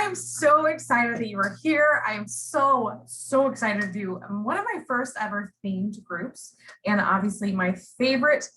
am so excited that you are here. I am so excited to do one of my first ever themed groups. And obviously my favorite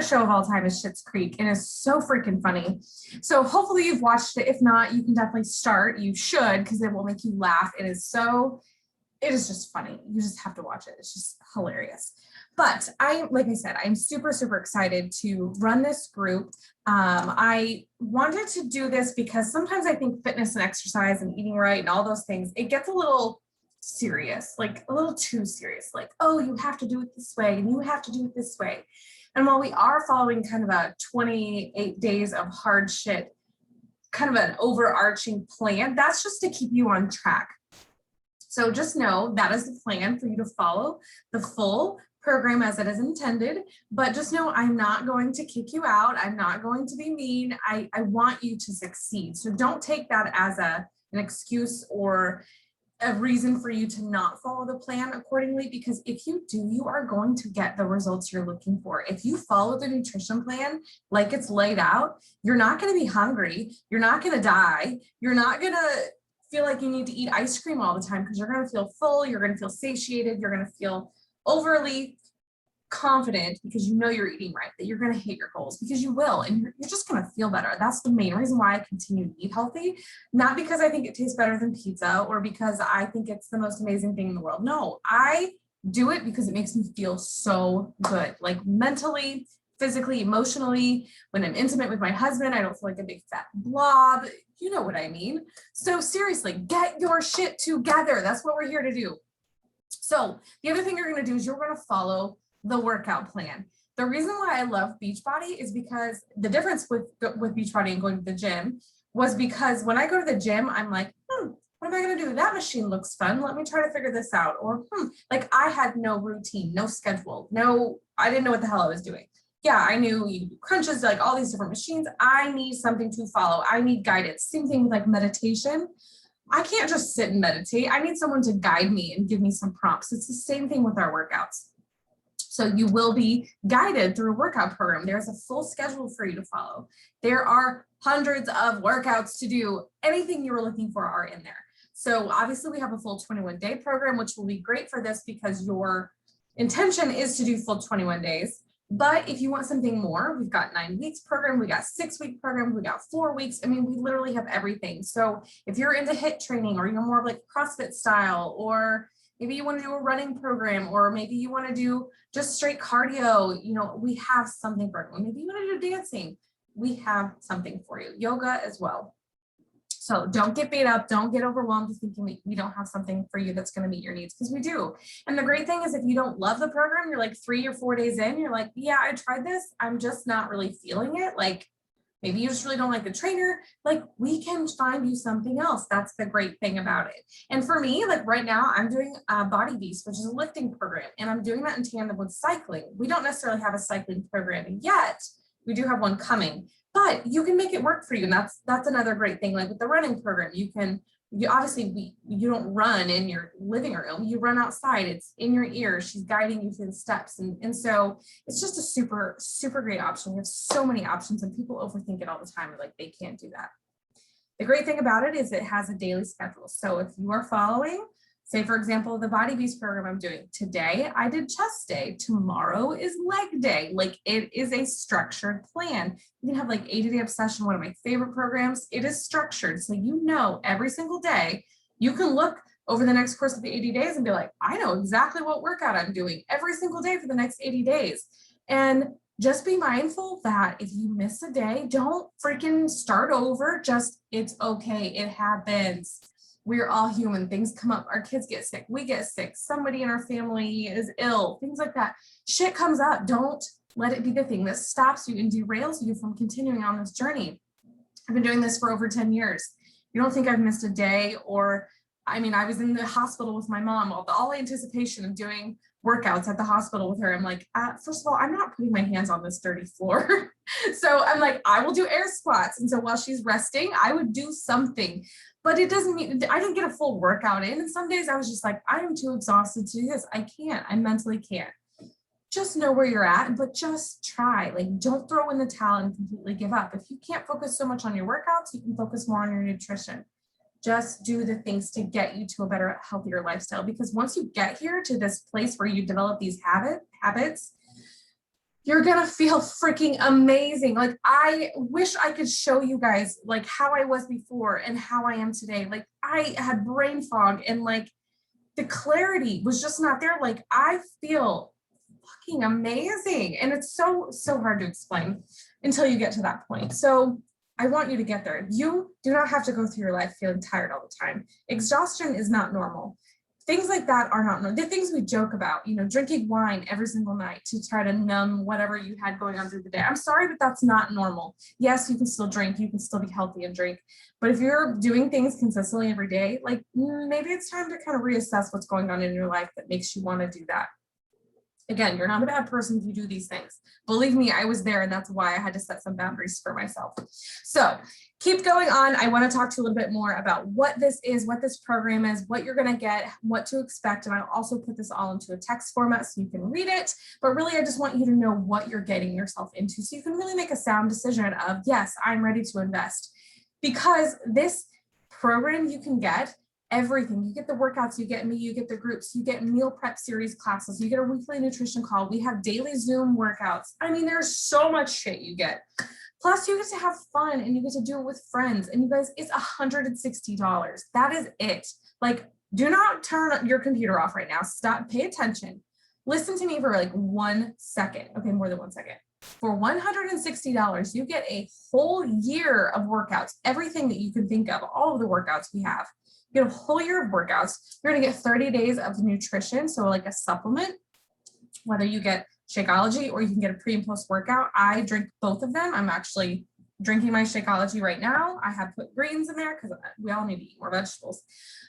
show of all time is Schitt's Creek, and it's so freaking funny. So hopefully you've watched it. If not, you can definitely start. You should, because it will make you laugh. It is just funny. You just have to watch it. It's just hilarious. But like I said, I'm super excited to run this group. I wanted to do this because sometimes I think fitness and exercise and eating right and all those things, it gets a little serious, like a little too serious. Like, oh, you have to do it this way and you have to do it this way. And while we are following kind of a 28 days of hard shit, kind of an overarching plan, that's just to keep you on track. So just know that is the plan for you to follow the full program as it is intended, but just know I'm not going to kick you out. I'm not going to be mean. I want you to succeed. So don't take that as an excuse or a reason for you to not follow the plan accordingly, because if you do, you are going to get the results you're looking for. If you follow the nutrition plan like it's laid out, you're not going to be hungry. You're not going to die. You're not going to feel like you need to eat ice cream all the time, because you're going to feel full. You're going to feel satiated. You're going to feel overly confident because you know you're eating right, that you're going to hit your goals, because you will, and you're just going to feel better. That's the main reason why I continue to eat healthy, not because I think it tastes better than pizza or because I think it's the most amazing thing in the world. No, I do it because it makes me feel so good, like mentally, physically, emotionally. When I'm intimate with my husband, I don't feel like a big fat blob. You know what I mean? So seriously, get your shit together. That's what we're here to do. So the other thing you're going to do is you're going to follow the workout plan. The reason why I love Beachbody is because the difference with Beachbody and going to the gym was because when I go to the gym, I'm like, what am I going to do? That machine looks fun. Let me try to figure this out. Or, like I had no routine, no schedule, I didn't know what the hell I was doing. Yeah, I knew you do crunches, like all these different machines. I need something to follow. I need guidance. Same thing with like meditation. I can't just sit and meditate. I need someone to guide me and give me some prompts. It's the same thing with our workouts. So you will be guided through a workout program. There's a full schedule for you to follow. There are hundreds of workouts to do. Anything you were looking for are in there. So obviously we have a full 21-day program, which will be great for this because your intention is to do full 21 days. But if you want something more, we've got 9 weeks program, we got 6-week program, we got 4 weeks. I mean, we literally have everything. So if you're into HIIT training, or you're more like CrossFit style, or maybe you want to do a running program, or maybe you want to do just straight cardio, we have something for everyone. Maybe you want to do dancing, we have something for you. Yoga as well. So don't get beat up. Don't get overwhelmed with thinking we don't have something for you that's going to meet your needs, because we do. And the great thing is, if you don't love the program, you're like 3 or 4 days in, you're like, yeah, I tried this, I'm just not really feeling it. Like maybe you just really don't like the trainer. Like we can find you something else. That's the great thing about it. And for me, like right now, I'm doing Body Beast, which is a lifting program, and I'm doing that in tandem with cycling. We don't necessarily have a cycling program yet. We do have one coming. But you can make it work for you. And that's another great thing. Like with the running program, you don't run in your living room, you run outside, it's in your ear, she's guiding you through the steps. And so it's just a super great option. We have so many options, and people overthink it all the time. Like they can't do that. The great thing about it is it has a daily schedule. So if you are following, say for example, the Body Beast program I'm doing today, I did chest day. Tomorrow is leg day. Like it is a structured plan. You can have like 80-day obsession, one of my favorite programs. It is structured. So every single day, you can look over the next course of the 80 days and be like, I know exactly what workout I'm doing every single day for the next 80 days. And just be mindful that if you miss a day, don't freaking start over. It's okay. It happens. We're all human. Things come up. Our kids get sick. We get sick. Somebody in our family is ill. Things like that. Shit comes up. Don't let it be the thing that stops you and derails you from continuing on this journey. I've been doing this for over 10 years. You don't think I've missed a day, I was in the hospital with my mom, all anticipation of doing workouts at the hospital with her. I'm like, first of all, I'm not putting my hands on this dirty floor. So I'm like, I will do air squats. And so while she's resting, I would do something. But it doesn't mean I didn't get a full workout in. And some days I was just like, I am too exhausted to do this. I mentally can't. Just know where you're at, but just try. Like, don't throw in the towel and completely give up. If you can't focus so much on your workouts, you can focus more on your nutrition. just do the things to get you to a better, healthier lifestyle. Because once you get here to this place where you develop these habits, you're gonna feel freaking amazing. Like, I wish I could show you guys like how I was before and how I am today. Like, I had brain fog and like the clarity was just not there. Like, I feel fucking amazing. And it's so hard to explain until you get to that point. So I want you to get there. You do not have to go through your life feeling tired all the time. Exhaustion is not normal. Things like that are not normal. The things we joke about, you know, drinking wine every single night to try to numb whatever you had going on through the day. I'm sorry, but that's not normal. Yes, you can still drink. You can still be healthy and drink. But if you're doing things consistently every day, like maybe it's time to kind of reassess what's going on in your life that makes you want to do that. Again, you're not a bad person if you do these things. Believe me, I was there, and that's why I had to set some boundaries for myself. So keep going on. I want to talk to you a little bit more about what this is, what this program is, what you're going to get, what to expect. And I'll also put this all into a text format so you can read it. But really, I just want you to know what you're getting yourself into so you can really make a sound decision of, yes, I'm ready to invest. Because this program, you can get everything. You get the workouts, you get me, you get the groups, you get meal prep series classes, you get a weekly nutrition call. We have daily Zoom workouts. I mean, there's so much shit you get. Plus you get to have fun and you get to do it with friends. And you guys, it's $160. That is it. Like, do not turn your computer off right now. Stop, pay attention. Listen to me for like 1 second. Okay, more than 1 second. For $160, you get a whole year of workouts, everything that you can think of, all of the workouts we have. You get a whole year of workouts. You're going to get 30 days of nutrition. So like a supplement, whether you get Shakeology or you can get a pre and post workout. I drink both of them. I'm actually drinking my Shakeology right now. I have put greens in there because we all need to eat more vegetables.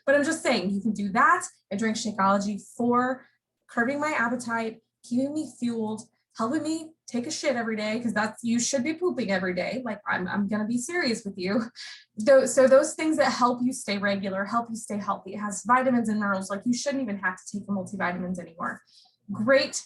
But I'm just saying, you can do that. I drink Shakeology for curbing my appetite, keeping me fueled, helping me take a shit every day, because that's, you should be pooping every day. Like, I'm going to be serious with you. So those things that help you stay regular, help you stay healthy. It has vitamins and minerals. Like, you shouldn't even have to take the multivitamins anymore. Great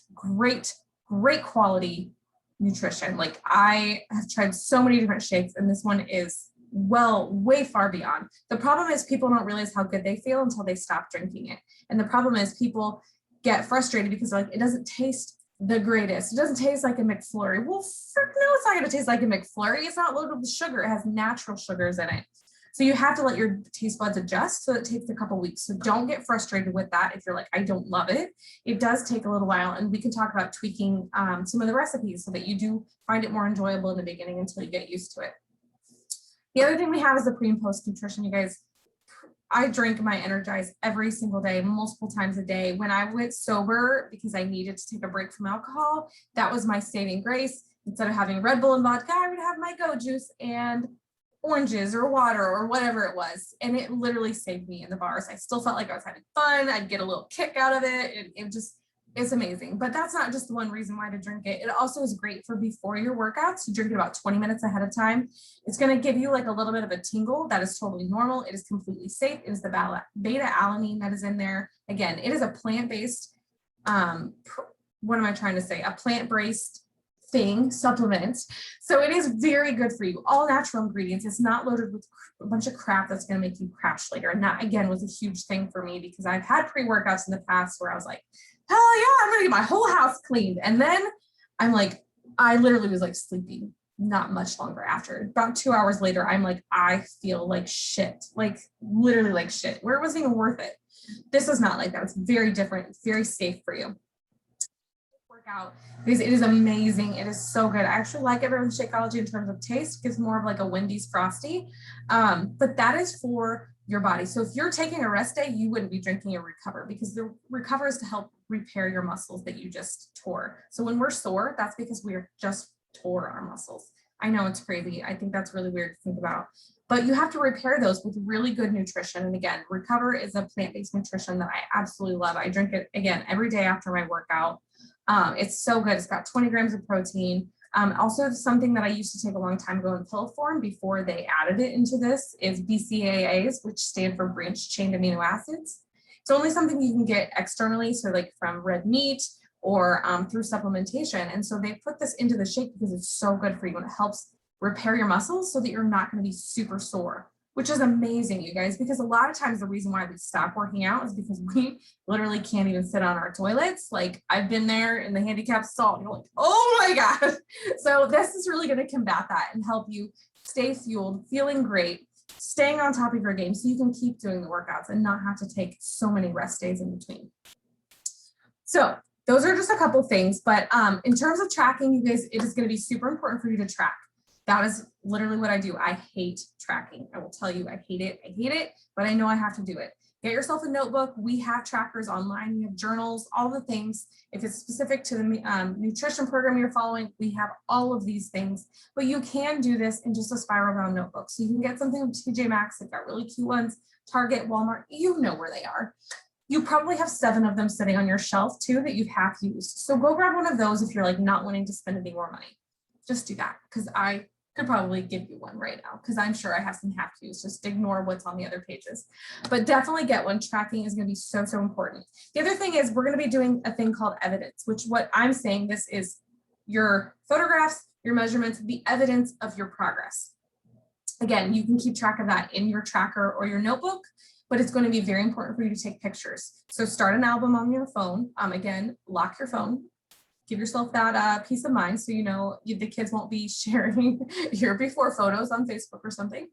quality nutrition. Like, I have tried so many different shakes, and this one is way far beyond. The problem is people don't realize how good they feel until they stop drinking it. And the problem is people get frustrated because like, it doesn't taste the greatest. It doesn't taste like a McFlurry. Well, frick no, it's not going to taste like a McFlurry. It's not loaded with sugar. It has natural sugars in it. So you have to let your taste buds adjust. So it takes a couple weeks. So don't get frustrated with that. If you're like, I don't love it, it does take a little while. And we can talk about tweaking some of the recipes so that you do find it more enjoyable in the beginning until you get used to it. The other thing we have is the pre and post nutrition. You guys, I drink my Energize every single day, multiple times a day. When I went sober, because I needed to take a break from alcohol, that was my saving grace. Instead of having Red Bull and vodka, I would have my Go Juice and oranges or water or whatever it was. And it literally saved me in the bars. I still felt like I was having fun. I'd get a little kick out of it. It's amazing. But that's not just the one reason why to drink it. It also is great for before your workouts. You drink it about 20 minutes ahead of time. It's going to give you like a little bit of a tingle. That is totally normal. It is completely safe. It is the beta alanine that is in there. Again, it is a plant-based, what am I trying to say? A plant-based supplement. So it is very good for you. All natural ingredients. It's not loaded with a bunch of crap that's going to make you crash later. And that, again, was a huge thing for me because I've had pre-workouts in the past where I was like, hell yeah, I'm gonna get my whole house cleaned. And then I'm like, I literally was like sleeping not much longer after. About 2 hours later, I'm like, I feel like shit, like literally like shit, where it wasn't even worth it. This is not like that. It's very different. It's very safe for you. Workout because it is amazing. It is so good. I actually like everyone's Shakeology in terms of taste. It's more of like a Wendy's Frosty. But that is for your body. So if you're taking a rest day, you wouldn't be drinking a Recover because the Recover is to help repair your muscles that you just tore. So when we're sore, that's because we're just tore our muscles. I know it's crazy. I think that's really weird to think about, but you have to repair those with really good nutrition. And again, Recover is a plant-based nutrition that I absolutely love. I drink it again every day after my workout. It's so good. It's got 20 grams of protein. Also something that I used to take a long time ago in pill form before they added it into this is BCAAs, which stand for branched chain amino acids. It's only something you can get externally, so like from red meat or through supplementation. And so they put this into the shake because it's so good for you and it helps repair your muscles so that you're not going to be super sore. which is amazing, you guys, because a lot of times the reason why we stop working out is because we literally can't even sit on our toilets. Like I've been there in the handicap stall, you're like, oh my gosh. So this is really going to combat that and help you stay fueled, feeling great, staying on top of your game so you can keep doing the workouts and not have to take so many rest days in between. So those are just a couple things, but in terms of tracking, you guys, it is going to be super important for you to track. That is literally what I do. I hate tracking. I will tell you, I hate it, but I know I have to do it. Get yourself a notebook. We have trackers online. We have journals, all the things. If it's specific to the nutrition program you're following, we have all of these things, but you can do this in just a spiral bound notebook. So you can get something from TJ Maxx. They've got really cute ones, Target, Walmart, you know where they are. You probably have 7 of them sitting on your shelf too that you've half used. So go grab one of those if you're like not wanting to spend any more money. Just do that, because I could probably give you one right now because I'm sure I have some half use. Just ignore what's on the other pages, but definitely get one. Tracking is going to be so, so important. The other thing is we're going to be doing a thing called evidence, which what I'm saying, this is your photographs, your measurements, the evidence of your progress. Again, you can keep track of that in your tracker or your notebook, but it's going to be very important for you to take pictures. So start an album on your phone. Again, lock your phone. Give yourself that peace of mind so you know the kids won't be sharing your before photos on Facebook or something.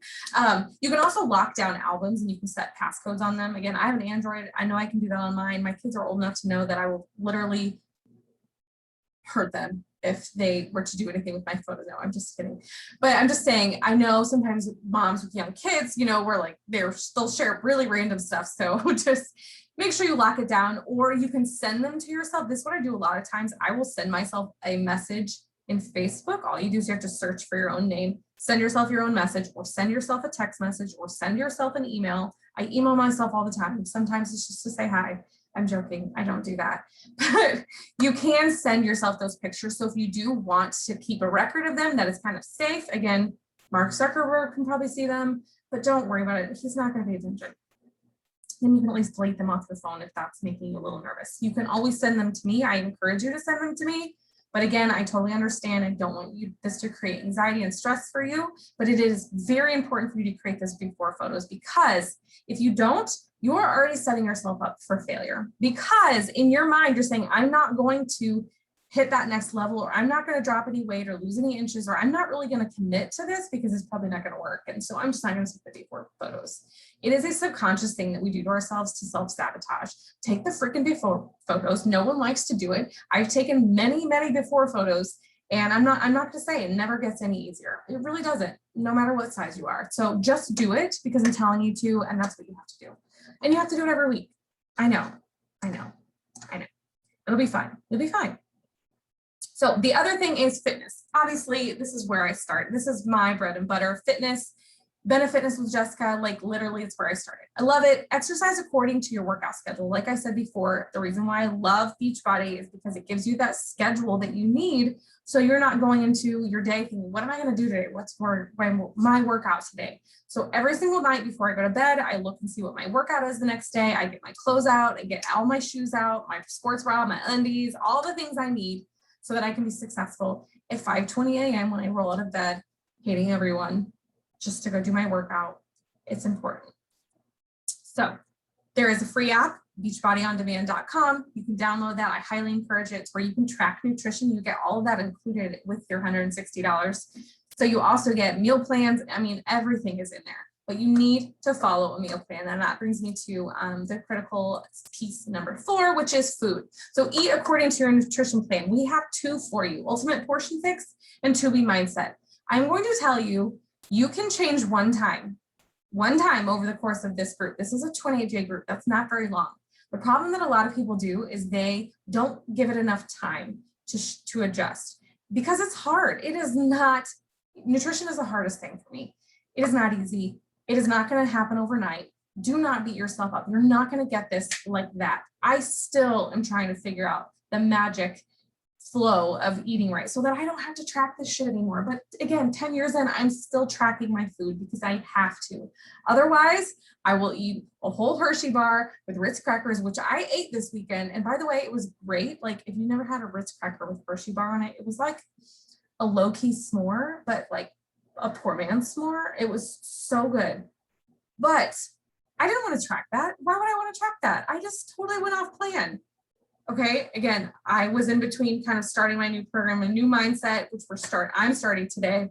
You can also lock down albums and you can set passcodes on them. Again, I have an Android. I know I can do that on mine. My kids are old enough to know that I will literally hurt them if they were to do anything with my photos. No, I'm just kidding. But I'm just saying, I know sometimes moms with young kids, you know, we're like, they'll share really random stuff. So just make sure you lock it down, or you can send them to yourself. This is what I do a lot of times. I will send myself a message in Facebook. All you do is you have to search for your own name, send yourself your own message, or send yourself a text message, or send yourself an email. I email myself all the time. Sometimes it's just to say hi. I'm joking. I don't do that. But you can send yourself those pictures. So if you do want to keep a record of them, that is kind of safe. Again, Mark Zuckerberg can probably see them, but don't worry about it. He's not going to pay attention. Then you can at least delete them off the phone if that's making you a little nervous. You can always send them to me. I encourage you to send them to me. But again, I totally understand. I don't want this to create anxiety and stress for you, but it is very important for you to create those before photos, because if you don't, you are already setting yourself up for failure, because in your mind, you're saying, I'm not going to hit that next level, or I'm not going to drop any weight or lose any inches, or I'm not really going to commit to this because it's probably not going to work. And so I'm just not going to take the before photos. It is a subconscious thing that we do to ourselves to self-sabotage. Take the freaking before photos. No one likes to do it. I've taken many, many before photos, and I'm not going to say it never gets any easier. It really doesn't, no matter what size you are. So just do it because I'm telling you to, and that's what you have to do. And you have to do it every week. I know. It'll be fine. It'll be fine. So the other thing is fitness. Obviously, this is where I start. This is my bread and butter. Fitness, Bene Fitness with Jessica, like literally it's where I started. I love it. Exercise according to your workout schedule. Like I said before, the reason why I love Beachbody is because it gives you that schedule that you need. So you're not going into your day thinking, what am I going to do today? What's for my workout today? So every single night before I go to bed, I look and see what my workout is the next day. I get my clothes out, I get all my shoes out, my sports bra, my undies, all the things I need so that I can be successful at 5:20 a.m. when I roll out of bed, hating everyone, just to go do my workout. It's important. So there is a free app, beachbodyondemand.com. You can download that. I highly encourage it. It's where you can track nutrition. You get all of that included with your $160. So you also get meal plans. I mean, everything is in there, but you need to follow a meal plan. And that brings me to the critical piece number 4, which is food. So eat according to your nutrition plan. We have 2 for you, Ultimate Portion Fix and 2B Mindset. I'm going to tell you, you can change one time over the course of this group. This is a 28-day group. That's not very long. The problem that a lot of people do is they don't give it enough time to adjust because it's hard. It is not, nutrition is the hardest thing for me. It is not easy. It is not going to happen overnight. Do not beat yourself up. You're not going to get this like that. I still am trying to figure out the magic flow of eating right so that I don't have to track this shit anymore. But again, 10 years in, I'm still tracking my food because I have to. Otherwise, I will eat a whole Hershey bar with Ritz crackers, which I ate this weekend. And by the way, it was great. Like if you never had a Ritz cracker with Hershey bar on it, it was like a low-key s'more, but like a poor man's s'more. It was so good. but I didn't want to track that. Why would I want to track that? I just totally went off plan. Okay, again, I was in between kind of starting my new program, a new mindset, which I'm starting today.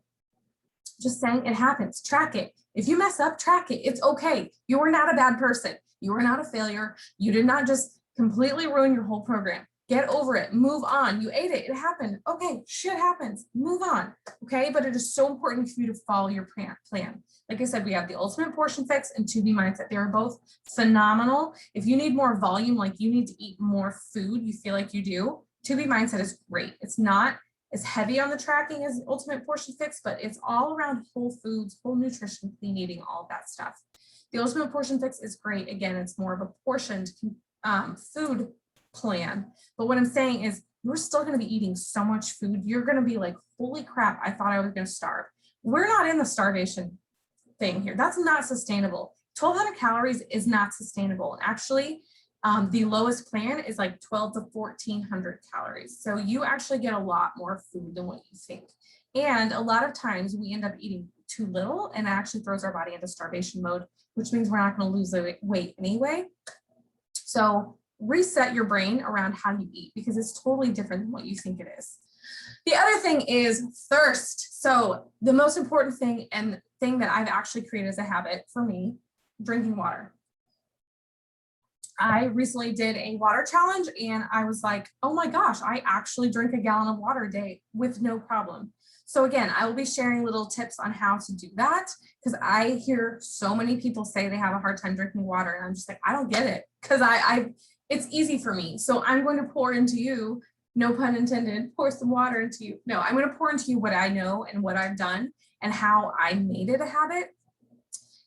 Just saying it happens, track it. If you mess up, track it. It's okay. You are not a bad person. You are not a failure. You did not just completely ruin your whole program. Get over it, move on. You ate it, it happened. Okay, shit happens, move on. Okay, but it is so important for you to follow your plan. Like I said, we have the Ultimate Portion Fix and 2B Mindset. They are both phenomenal. If you need more volume, like you need to eat more food, you feel like you do, 2B Mindset is great. It's not as heavy on the tracking as Ultimate Portion Fix, but it's all around whole foods, whole nutrition, clean eating, all of that stuff. The Ultimate Portion Fix is great. Again, it's more of a portioned food plan. But what I'm saying is you're still going to be eating so much food. You're going to be like, holy crap, I thought I was going to starve. We're not in the starvation thing here. That's not sustainable. 1,200 calories is not sustainable. Actually, the lowest plan is like 12 to 1,400 calories. So you actually get a lot more food than what you think. And a lot of times we end up eating too little, and it actually throws our body into starvation mode, which means we're not going to lose the weight anyway. So reset your brain around how you eat, because it's totally different than what you think it is. The other thing is thirst. So the most important thing, and thing that I've actually created as a habit for me, drinking water. I recently did a water challenge and I was like, oh my gosh, I actually drink a gallon of water a day with no problem. So again, I will be sharing little tips on how to do that, because I hear so many people say they have a hard time drinking water, and I'm just like, I don't get it, because it's easy for me. So I'm going to pour into you, no pun intended, pour some water into you. No, I'm going to pour into you what I know and what I've done and how I made it a habit.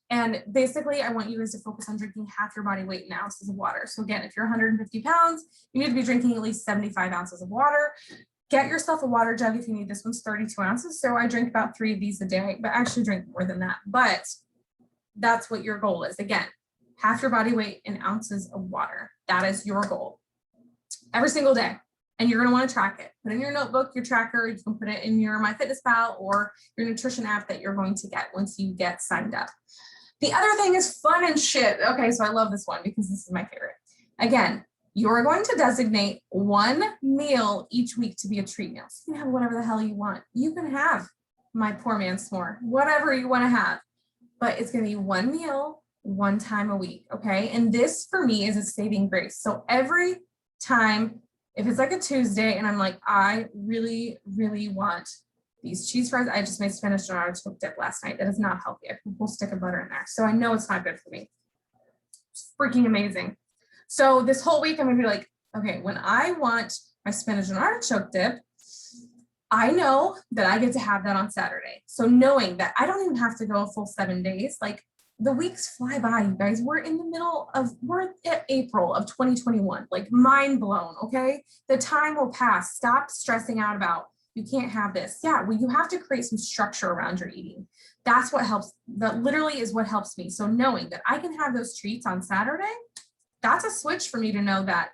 And basically, I want you guys to focus on drinking half your body weight in ounces of water. So again, if you're 150 pounds, you need to be drinking at least 75 ounces of water. Get yourself a water jug if you need. This one's 32 ounces. So I drink about 3 of these a day, but actually drink more than that. But that's what your goal is. Again, half your body weight in ounces of water. That is your goal every single day. And you're going to want to track it. Put in your notebook, your tracker. You can put it in your MyFitnessPal or your nutrition app that you're going to get once you get signed up. The other thing is fun and shit. Okay, so I love this one because this is my favorite. Again, you're going to designate one meal each week to be a treat meal. So you can have whatever the hell you want. You can have my poor man's s'more, whatever you want to have. But it's going to be one meal, one time a week, okay? And this for me is a saving grace. So every time, if it's like a Tuesday and I'm like, I really, really want these cheese fries. I just made spinach and artichoke dip last night. That is not healthy. I put a whole stick of butter in there. So I know it's not good for me. It's freaking amazing. So this whole week I'm gonna be like, okay, when I want my spinach and artichoke dip, I know that I get to have that on Saturday. So knowing that I don't even have to go a full 7 days, like the weeks fly by, you guys. We're at April of 2021, like mind blown, okay? The time will pass. Stop stressing out about, you can't have this. Yeah, well, you have to create some structure around your eating. That's what helps. That literally is what helps me. So knowing that I can have those treats on Saturday, that's a switch for me to know that,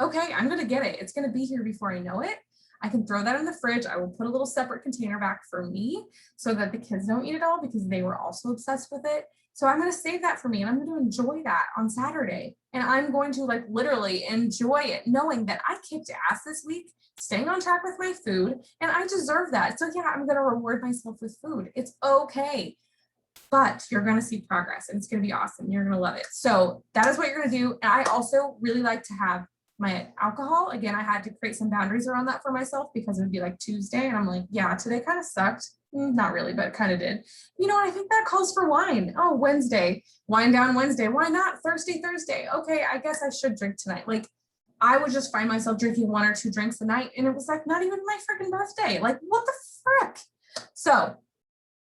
okay, I'm going to get it. It's going to be here before I know it. I can throw that in the fridge. I will put a little separate container back for me so that the kids don't eat it all, because they were also obsessed with it. So I'm going to save that for me, and I'm going to enjoy that on Saturday. And I'm going to like literally enjoy it, knowing that I kicked ass this week, staying on track with my food, and I deserve that. So yeah, I'm going to reward myself with food. It's okay. But you're going to see progress, and it's going to be awesome. You're going to love it. So that is what you're going to do. And I also really like to have my alcohol. Again, I had to create some boundaries around that for myself, because it would be like Tuesday and I'm like, yeah, today kind of sucked. Not really, but it kind of did. You know, I think that calls for wine. Oh, Wednesday, wine down Wednesday. Why not Thursday? Okay, I guess I should drink tonight. Like, I would just find myself drinking 1 or 2 drinks a night, and it was like not even my freaking birthday. Like, what the frick? So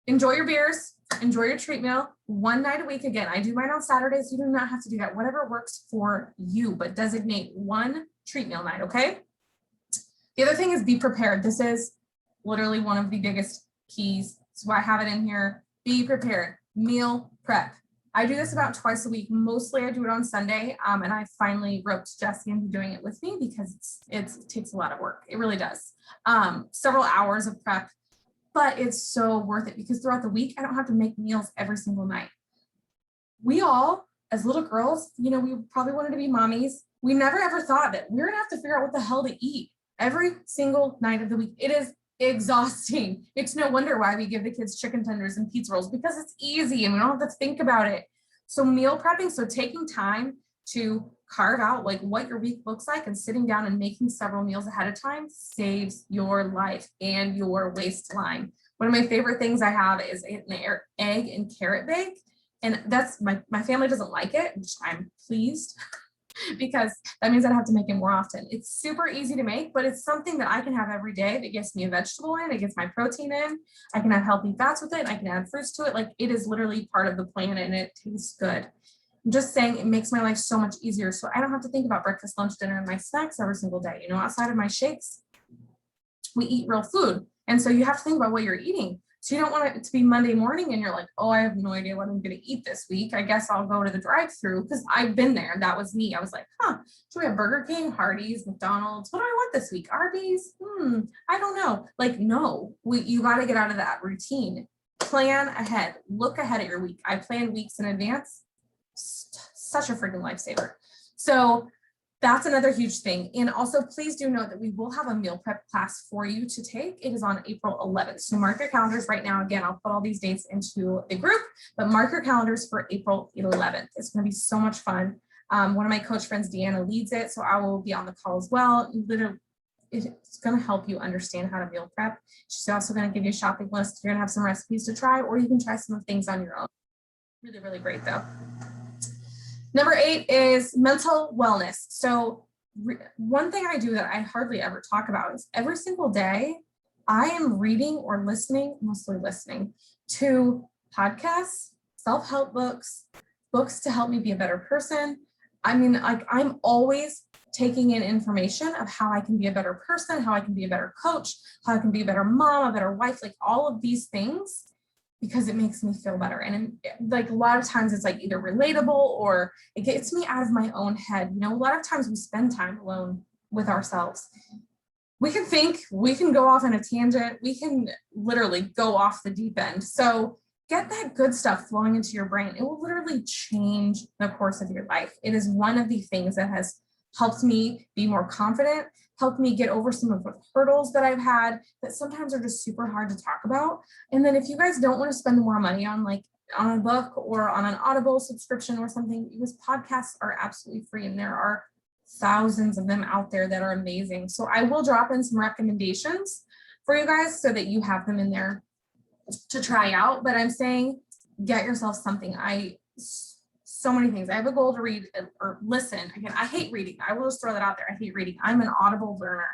enjoy your beers, enjoy your treat meal, 1 night a week. Again, I do mine on Saturdays. You do not have to do that. Whatever works for you, but designate 1 treat meal night, okay? The other thing is be prepared. This is literally one of the biggest keys. That's why I have it in here. Be prepared. Meal prep. I do this about twice a week. Mostly I do it on Sunday. And I finally roped Jesse into doing it with me, because it takes a lot of work. It really does. Several hours of prep, but it's so worth it, because throughout the week, I don't have to make meals every single night. we all, as little girls, you know, we probably wanted to be mommies. We never ever thought that we're gonna have to figure out what the hell to eat every single night of the week. It is exhausting. It's no wonder why we give the kids chicken tenders and pizza rolls, because it's easy and we don't have to think about it. So meal prepping, so taking time to carve out like what your week looks like and sitting down and making several meals ahead of time saves your life and your waistline. One of my favorite things I have is an egg and carrot bake. And that's my family doesn't like it, which I'm pleased because that means I have to make it more often. It's super easy to make, but it's something that I can have every day that gets me a vegetable in, it gets my protein in, I can have healthy fats with it, I can add fruits to it. Like it is literally part of the plan and it tastes good. I'm just saying it makes my life so much easier. So I don't have to think about breakfast, lunch, dinner, and my snacks every single day. You know, outside of my shakes, we eat real food. And so you have to think about what you're eating. So you don't want it to be Monday morning and you're like, oh, I have no idea what I'm going to eat this week. I guess I'll go to the drive-through, because I've been there. That was me. I was like, should we have Burger King, Hardee's, McDonald's? What do I want this week? Arby's? I don't know. Like, no, you got to get out of that routine. Plan ahead. Look ahead at your week. I plan weeks in advance. Such a freaking lifesaver. So that's another huge thing. And also, please do note that we will have a meal prep class for you to take. It is on April 11th. So mark your calendars right now. Again, I'll put all these dates into the group, but mark your calendars for April 11th. It's going to be so much fun. One of my coach friends, Deanna, leads it. So I will be on the call as well. Literally, it's going to help you understand how to meal prep. She's also going to give you a shopping list. You're going to have some recipes to try, or you can try some of things on your own. Really, really great though. Number 8 is mental wellness. So one thing I do that I hardly ever talk about is every single day I am reading or listening, mostly listening, to podcasts, self-help books, books to help me be a better person. I mean, like I'm always taking in information of how I can be a better person, how I can be a better coach, how I can be a better mom, a better wife, like all of these things, because it makes me feel better. And like a lot of times it's like either relatable or it gets me out of my own head. You know, a lot of times we spend time alone with ourselves. We can think, we can go off on a tangent, we can literally go off the deep end. So get that good stuff flowing into your brain. It will literally change the course of your life. It is one of the things that has helped me be more confident, helped me get over some of the hurdles that I've had that sometimes are just super hard to talk about. And then if you guys don't want to spend more money on like on a book or on an Audible subscription or something, because podcasts are absolutely free and there are thousands of them out there that are amazing. So I will drop in some recommendations for you guys so that you have them in there to try out. But I'm saying get yourself something. So many things. I have a goal to read or listen. Again, I hate reading. I will just throw that out there. I hate reading. I'm an Audible learner.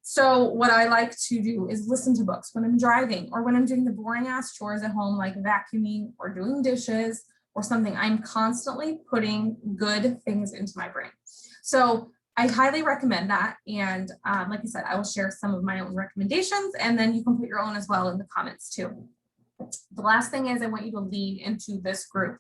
So what I like to do is listen to books when I'm driving or when I'm doing the boring ass chores at home, like vacuuming or doing dishes or something. I'm constantly putting good things into my brain. So I highly recommend that. And like I said, I will share some of my own recommendations and then you can put your own as well in the comments too. The last thing is I want you to lean into this group.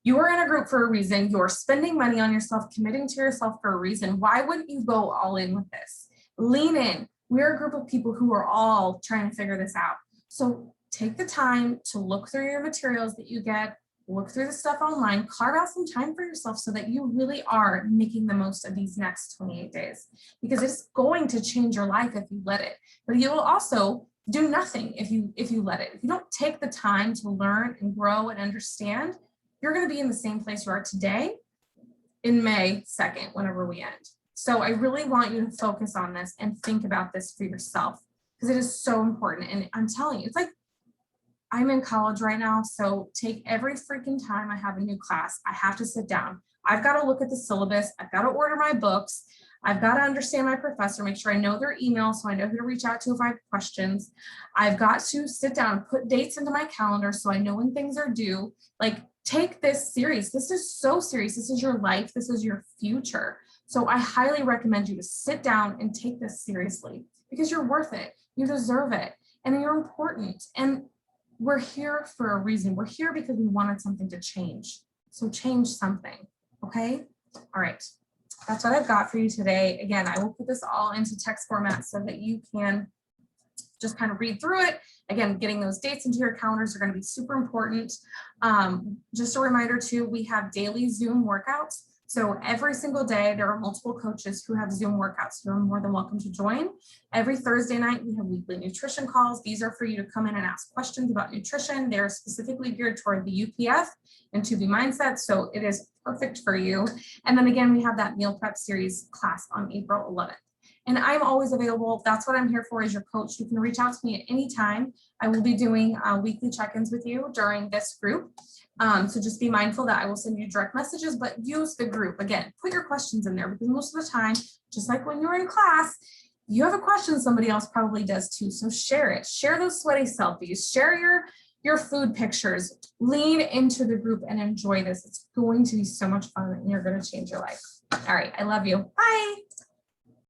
You are in a group for a reason. You're spending money on yourself, committing to yourself for a reason. Why wouldn't you go all in with this? Lean in. We're a group of people who are all trying to figure this out. So take the time to look through your materials that you get, look through the stuff online, carve out some time for yourself so that you really are making the most of these next 28 days, because it's going to change your life if you let it, but you will also do nothing if you let it. If you don't take the time to learn and grow and understand, you're going to be in the same place you are today in May 2nd, whenever we end. So I really want you to focus on this and think about this for yourself because it is so important. And I'm telling you, it's like I'm in college right now. So take every freaking time I have a new class, I have to sit down. I've got to look at the syllabus. I've got to order my books. I've got to understand my professor, make sure I know their email so I know who to reach out to if I have questions. I've got to sit down, put dates into my calendar so I know when things are due. Like, take this serious. This is so serious. This is your life. This is your future. So I highly recommend you to sit down and take this seriously because you're worth it. You deserve it. And you're important. And we're here for a reason. We're here because we wanted something to change. So change something. Okay? All right. That's what I've got for you today. Again, I will put this all into text format so that you can just just kind of read through it. Again, getting those dates into your calendars are going to be super important. Just a reminder too, we have daily Zoom workouts. So every single day, there are multiple coaches who have Zoom workouts. You're more than welcome to join. Every Thursday night, we have weekly nutrition calls. These are for you to come in and ask questions about nutrition. They're specifically geared toward the UPF and 2B mindset. So it is perfect for you. And then again, we have that meal prep series class on April 11th. And I'm always available. That's what I'm here for, as your coach. You can reach out to me at any time. I will be doing weekly check-ins with you during this group. So just be mindful that I will send you direct messages, but use the group. Again, put your questions in there, because most of the time, just like when you're in class, you have a question, somebody else probably does too. So share it. Share those sweaty selfies. Share your food pictures. Lean into the group and enjoy this. It's going to be so much fun, and you're going to change your life. All right. I love you. Bye.